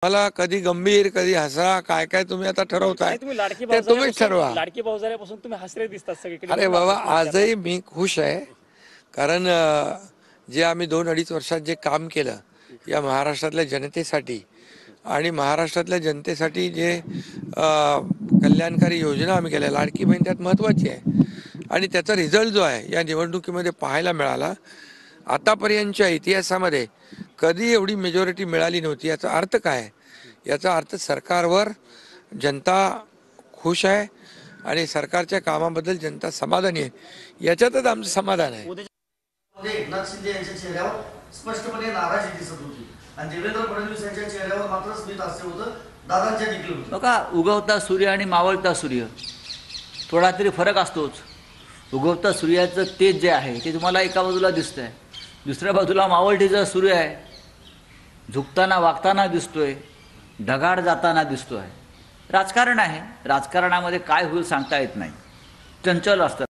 मला कधी गंभीर कधी हसरा काय काय तुम्ही आता ठरवताय तुम्ही लाडकी ते तुम्हीच ठरवा. लाडकी भाऊ झाल्यापासून तुम्ही हसरे दिसतात सगळीकडे. अरे बाबा आजही मी खुश आहे कारण जे आम्ही 2-2.5 वर्षात जे काम केलं या महाराष्ट्रातल्या जनतेसाठी आणि महाराष्ट्रातल्या जनतेसाठी जे कल्याणकारी योजना आम्ही केल्या लाडकी बहीण त्यात महत्त्वाची आहे आणि त्याचा रिझल्ट जो आहे या निवडणुकीमध्ये पाहायला मिळाला. आतापर्यंतच्या इतिहासामध्ये कधी एवढी मेजॉरिटी मिळाली नव्हती. याचा अर्थ काय? याचा अर्थ सरकारवर जनता खुश आहे आणि सरकारच्या कामाबद्दल जनता समाधानी आहे. याच्यातच आमचं समाधान आहे. एकनाथ शिंदे यांच्या चेहऱ्यावर स्पष्टपणे नाराजी दिसत होती आणि देवेंद्र फडणवीस यांच्या चेहऱ्यावर मात्र स्मित हास्य होतं. दादांच्या देखील होतं. बघा, उगवता सूर्य आणि मावळता सूर्य थोडा तरी फरक असतोच. उगवता सूर्याचं तेज जे आहे ते तुम्हाला एका बाजूला दिसतंय, दुसऱ्या बाजूला मावळतीचा सूर्य आहे, झुकताना वागताना दिसतोय, ढगाळ जाताना दिसतोय. राजकारण आहे, राजकारणामध्ये काय होईल सांगता येत नाही, चंचल असतं.